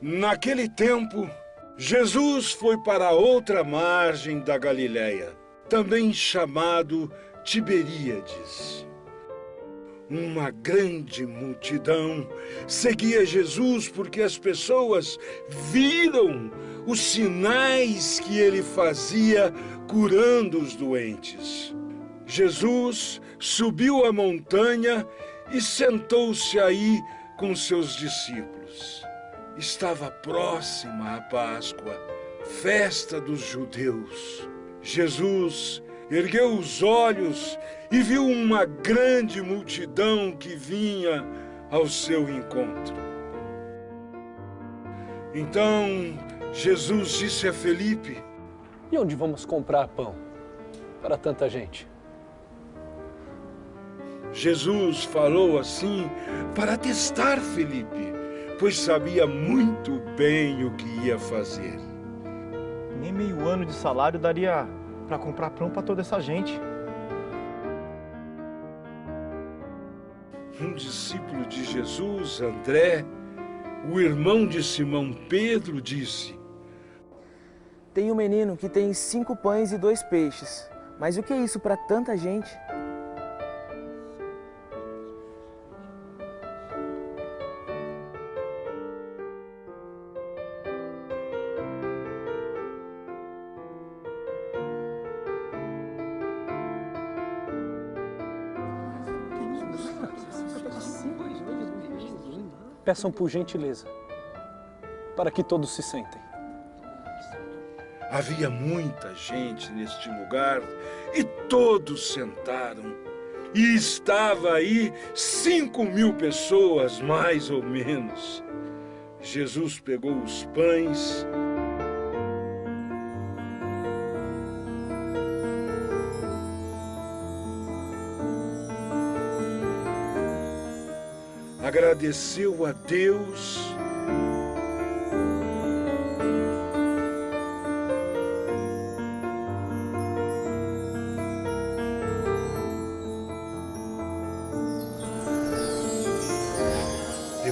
Naquele tempo, Jesus foi para a outra margem da Galileia, também chamado Tiberíades. Uma grande multidão seguia Jesus porque as pessoas viram os sinais que ele fazia curando os doentes. Jesus subiu a montanha e sentou-se aí com seus discípulos. Estava próxima a Páscoa, festa dos judeus. Jesus ergueu os olhos e viu uma grande multidão que vinha ao seu encontro. Então, Jesus disse a Felipe: E onde vamos comprar pão para tanta gente? Jesus falou assim para testar Felipe, pois sabia muito bem o que ia fazer. Nem meio ano de salário daria para comprar pão para toda essa gente. Um discípulo de Jesus, André, o irmão de Simão Pedro, disse: Tem um menino que tem 5 pães e 2 peixes. Mas o que é isso para tanta gente? Peçam por gentileza, para que todos se sentem. Havia muita gente neste lugar e todos sentaram. E estava aí 5.000 pessoas, mais ou menos. Jesus pegou os pães, agradeceu a Deus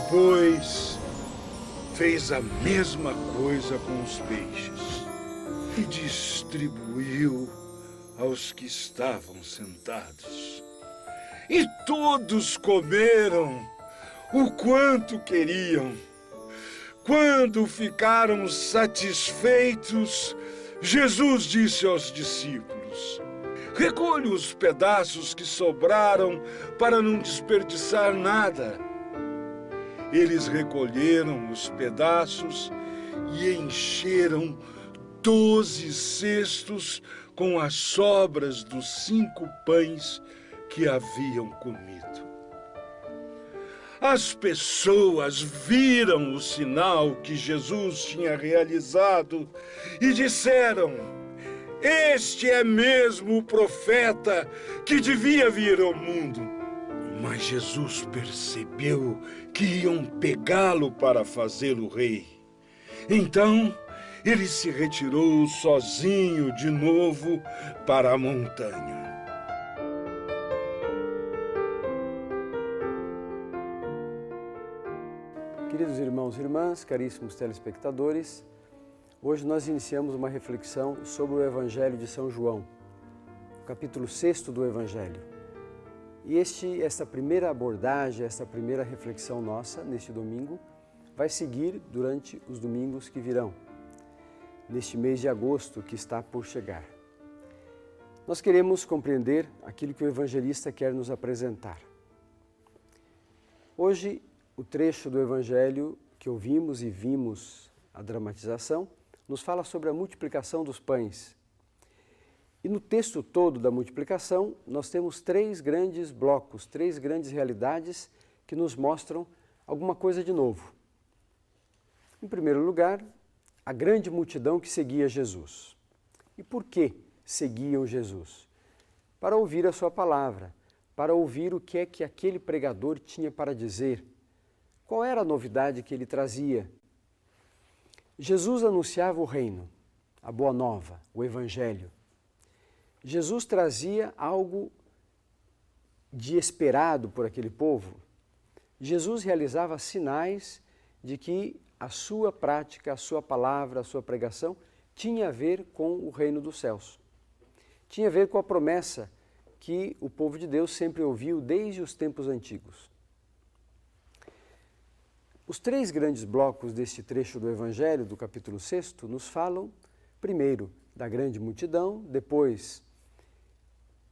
depois fez a mesma coisa com os peixes e distribuiu aos que estavam sentados. E todos comeram o quanto queriam. Quando ficaram satisfeitos, Jesus disse aos discípulos: Recolhe os pedaços que sobraram para não desperdiçar nada. Eles recolheram os pedaços e encheram 12 cestos com as sobras dos 5 pães que haviam comido. As pessoas viram o sinal que Jesus tinha realizado e disseram: Este é mesmo o profeta que devia vir ao mundo. Mas Jesus percebeu que iam pegá-lo para fazê-lo rei. Então, ele se retirou sozinho de novo para a montanha. Queridos irmãos e irmãs, caríssimos telespectadores, hoje nós iniciamos uma reflexão sobre o Evangelho de São João, capítulo 6 do Evangelho. E esta primeira abordagem, esta primeira reflexão nossa neste domingo, vai seguir durante os domingos que virão, neste mês de agosto que está por chegar. Nós queremos compreender aquilo que o evangelista quer nos apresentar. Hoje, o trecho do Evangelho que ouvimos e vimos a dramatização nos fala sobre a multiplicação dos pães. E no texto todo da multiplicação, nós temos 3 grandes blocos, 3 grandes realidades que nos mostram alguma coisa de novo. Em primeiro lugar, a grande multidão que seguia Jesus. E por que seguiam Jesus? Para ouvir a sua palavra, para ouvir o que é que aquele pregador tinha para dizer. Qual era a novidade que ele trazia? Jesus anunciava o reino, a boa nova, o evangelho. Jesus trazia algo de esperado por aquele povo. Jesus realizava sinais de que a sua prática, a sua palavra, a sua pregação tinha a ver com o reino dos céus. Tinha a ver com a promessa que o povo de Deus sempre ouviu desde os tempos antigos. Os 3 grandes blocos deste trecho do Evangelho, do capítulo 6, nos falam, primeiro, da grande multidão, depois,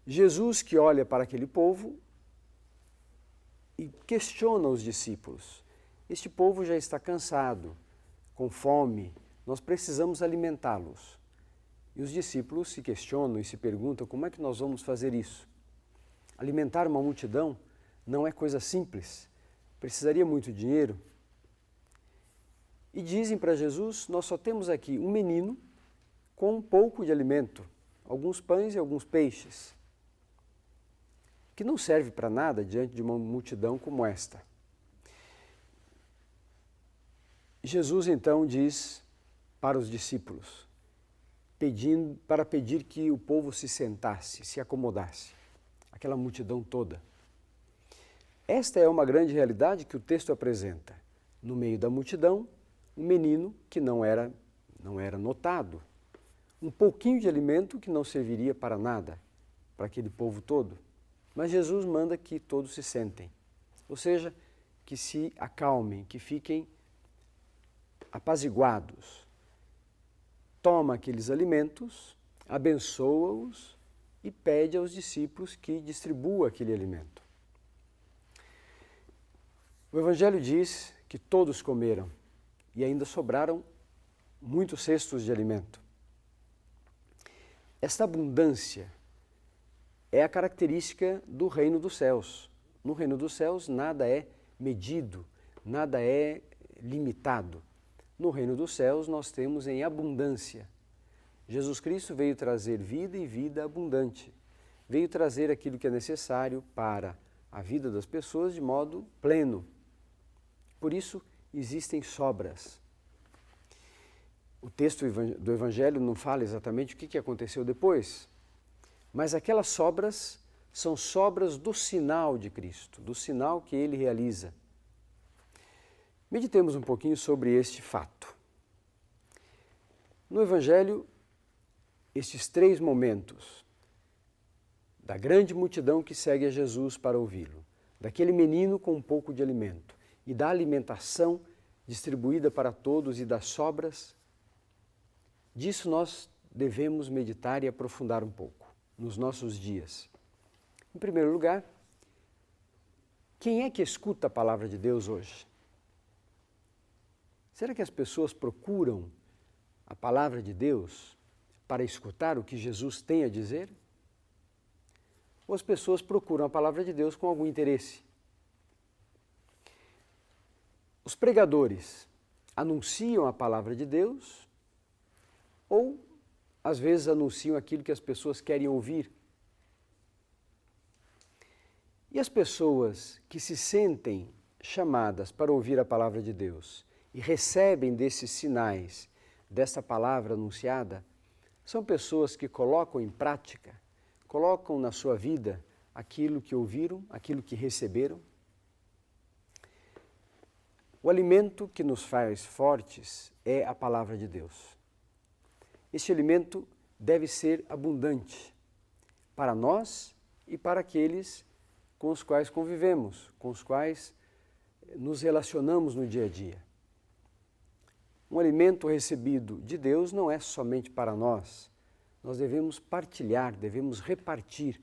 Jesus que olha para aquele povo e questiona os discípulos. Este povo já está cansado, com fome, nós precisamos alimentá-los. E os discípulos se questionam e se perguntam como é que nós vamos fazer isso. Alimentar uma multidão não é coisa simples, precisaria muito dinheiro. E dizem para Jesus, nós só temos aqui um menino com um pouco de alimento, alguns pães e alguns peixes, que não serve para nada diante de uma multidão como esta. Jesus então diz para os discípulos, para pedir que o povo se sentasse, se acomodasse, aquela multidão toda. Esta é uma grande realidade que o texto apresenta. No meio da multidão, um menino que não era notado, um pouquinho de alimento que não serviria para nada, para aquele povo todo. Mas Jesus manda que todos se sentem, ou seja, que se acalmem, que fiquem apaziguados. Toma aqueles alimentos, abençoa-os e pede aos discípulos que distribuam aquele alimento. O Evangelho diz que todos comeram e ainda sobraram muitos cestos de alimento. Esta abundância é a característica do reino dos céus. No reino dos céus nada é medido, nada é limitado. No reino dos céus nós temos em abundância. Jesus Cristo veio trazer vida e vida abundante. Veio trazer aquilo que é necessário para a vida das pessoas de modo pleno. Por isso existem sobras. O texto do Evangelho não fala exatamente o que aconteceu depois, mas aquelas sobras são sobras do sinal de Cristo, do sinal que Ele realiza. Meditemos um pouquinho sobre este fato. No Evangelho, estes 3 momentos, da grande multidão que segue a Jesus para ouvi-lo, daquele menino com um pouco de alimento e da alimentação distribuída para todos e das sobras, disso nós devemos meditar e aprofundar um pouco nos nossos dias. Em primeiro lugar, quem é que escuta a palavra de Deus hoje? Será que as pessoas procuram a palavra de Deus para escutar o que Jesus tem a dizer? Ou as pessoas procuram a palavra de Deus com algum interesse? Os pregadores anunciam a palavra de Deus ou, às vezes, anunciam aquilo que as pessoas querem ouvir? E as pessoas que se sentem chamadas para ouvir a palavra de Deus e recebem desses sinais, dessa palavra anunciada, são pessoas que colocam em prática, colocam na sua vida aquilo que ouviram, aquilo que receberam? O alimento que nos faz fortes é a palavra de Deus. Este alimento deve ser abundante para nós e para aqueles com os quais convivemos, com os quais nos relacionamos no dia a dia. Um alimento recebido de Deus não é somente para nós, nós devemos partilhar, devemos repartir.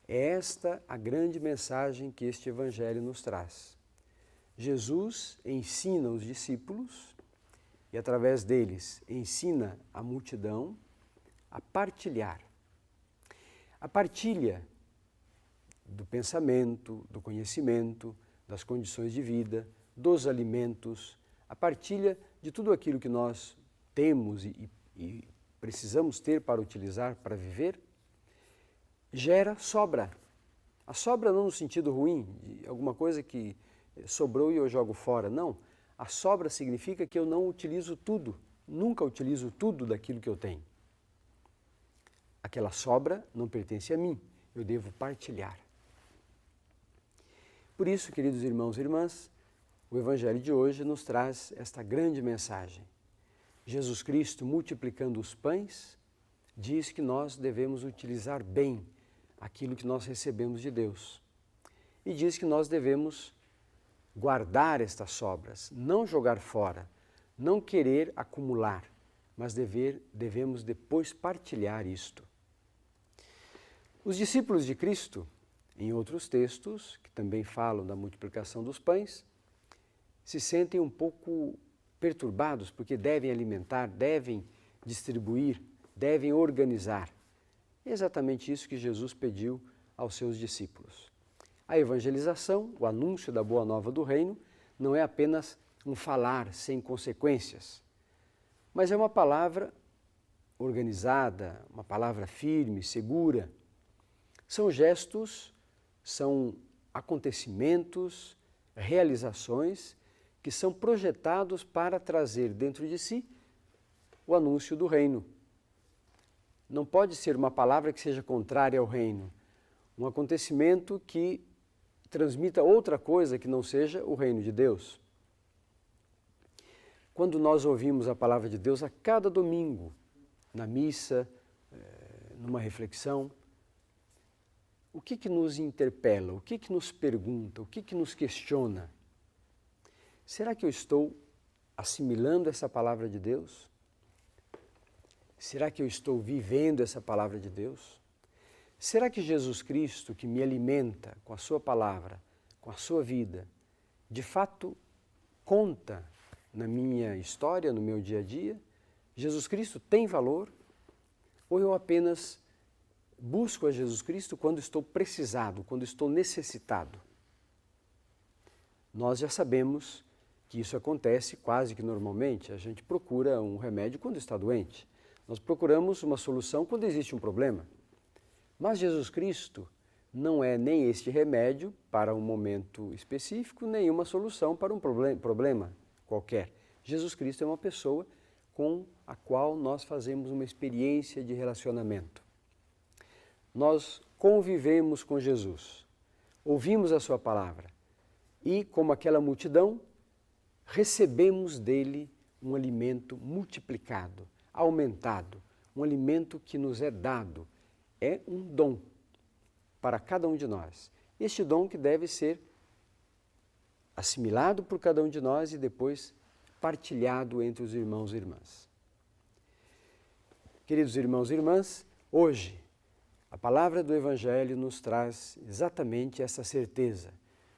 É esta a grande mensagem que este Evangelho nos traz. Jesus ensina os discípulos e, através deles, ensina a multidão a partilhar. A partilha do pensamento, do conhecimento, das condições de vida, dos alimentos, a partilha de tudo aquilo que nós temos e precisamos ter para utilizar, para viver, gera sobra. A sobra não no sentido ruim, de alguma coisa que sobrou e eu jogo fora, não. A sobra significa que eu não utilizo tudo, nunca utilizo tudo daquilo que eu tenho. Aquela sobra não pertence a mim, eu devo partilhar. Por isso, queridos irmãos e irmãs, O Evangelho de hoje nos traz esta grande mensagem. Jesus Cristo, multiplicando os pães, diz que nós devemos utilizar bem aquilo que nós recebemos de Deus. E diz que nós devemos guardar estas sobras, não jogar fora, não querer acumular, mas devemos depois partilhar isto. Os discípulos de Cristo, em outros textos, que também falam da multiplicação dos pães, se sentem um pouco perturbados, porque devem alimentar, devem distribuir, devem organizar. É exatamente isso que Jesus pediu aos seus discípulos. A evangelização, o anúncio da boa nova do reino, não é apenas um falar sem consequências, mas é uma palavra organizada, uma palavra firme, segura. São gestos, são acontecimentos, realizações que são projetados para trazer dentro de si o anúncio do reino. Não pode ser uma palavra que seja contrária ao reino, um acontecimento que transmita outra coisa que não seja o reino de Deus. Quando nós ouvimos a palavra de Deus a cada domingo, na missa, numa reflexão, o que nos interpela, o que nos pergunta, o que nos questiona? Será que eu estou assimilando essa palavra de Deus? Será que eu estou vivendo essa palavra de Deus? Será que Jesus Cristo, que me alimenta com a sua palavra, com a sua vida, de fato conta na minha história, no meu dia a dia? Jesus Cristo tem valor? Ou eu apenas busco a Jesus Cristo quando estou precisado, quando estou necessitado? Nós já sabemos que isso acontece quase que normalmente. A gente procura um remédio quando está doente. Nós procuramos uma solução quando existe um problema. Mas Jesus Cristo não é nem este remédio para um momento específico, nem uma solução para um problema qualquer. Jesus Cristo é uma pessoa com a qual nós fazemos uma experiência de relacionamento. Nós convivemos com Jesus, ouvimos a sua palavra e, como aquela multidão, recebemos dele um alimento multiplicado, aumentado, um alimento que nos é dado. É um dom para cada um de nós. Este dom que deve ser assimilado por cada um de nós e depois partilhado entre os irmãos e irmãs. Queridos irmãos e irmãs, hoje a palavra do Evangelho nos traz exatamente essa certeza.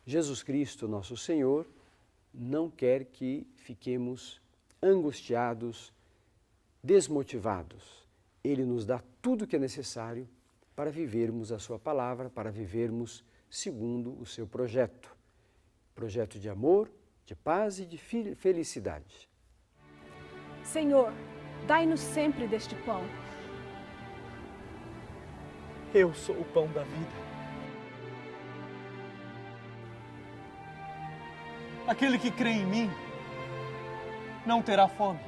Jesus Cristo, nosso Senhor, não quer que fiquemos angustiados, desmotivados. Ele nos dá tudo o que é necessário para vivermos a sua palavra, para vivermos segundo o seu projeto. Projeto de amor, de paz e de felicidade. Senhor, dai-nos sempre deste pão. Eu sou o pão da vida. Aquele que crê em mim não terá fome.